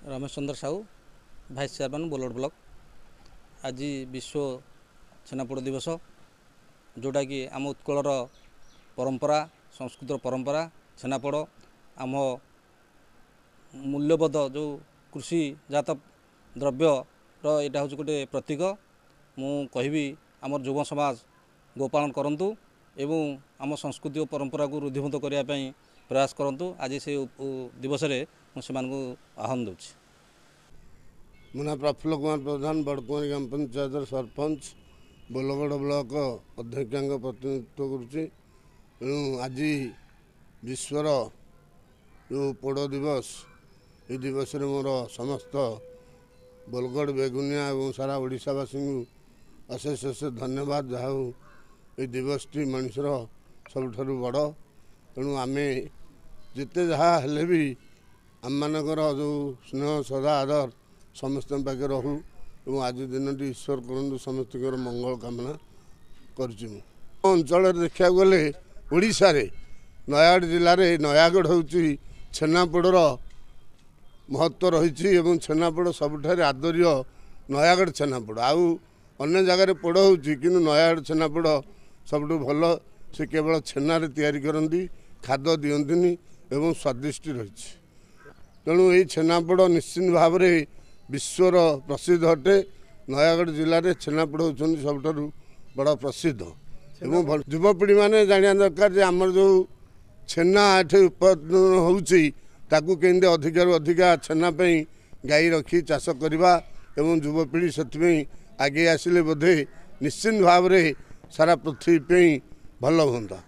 Ramesh Chandra Sahu vice chairman बोलोड block. आज विश्व छेनापोड़ दिवस जोटा कि आम उत्कलर परंपरा संस्कृतर परंपरा छेनापोड़ आम मूल्यबोध जो कृषिजात द्रव्य यहाँ हूँ गोटे प्रतीक। मु कहबी आम युव समाज गोपालन करंतु एवं आम संस्कृति और परंपरा को रुद्धिमूत करने प्रयास करंतु। आज से दिवस मुझे आह्वान दूँ। मो ना प्रफुल्ल कुमार प्रधान बड़कुमारी ग्राम पंचायत सरपंच बोलगड़ ब्लॉक अध्यक्ष प्रतिनिधित्व करुच्ची। आज विश्वर जो पोड़ दिवस ये दिवस मोर समस्त बोलगड़ बेगुनिया और सारा ओडावासी को अशेष अशेष धन्यवाद। जहाँ ये दिवस टी मनुष्यर सबुठ बड़ तेणु आम जिते जहाँ हेले भी आम मानकर जो स्नेह श्रद्धा आदर समस्त पाखे रहू और आज दिन ईश्वर करूँ समस्त मंगल कामना करुच्ची। अंचल देखा गले ओडिशा रे नयागढ़ जिले में नयागढ़ हूँ छेनापोड़र महत्व रही और छेनापोड़ सबुठार आदर्य नयागढ़ छेनापोड़ आउ अन्य जगार पोड़ हो कि नयागढ़ छेनापोड़ सबुठ भल से केवल छेनारे तैयारी करती खाद दियंतिनी एवं स्वादिष्ट रही। तेणु ये छेनापोड़ निश्चित भाव में विश्वर प्रसिद्ध अटे। नयागढ़ जिले में छेनापोड़ होती सबुठ बड़ प्रसिद्ध एवं युवपीढ़ी मैंने जाना दरकार आमर जो छेना ये उत्पादन होती अधिकार अधिका छेनापी गाई रखी चाष करवा एवं युवपीढ़ी से आगे आसिले बोधे निश्चित भाव में सारा पृथ्वी भल होता।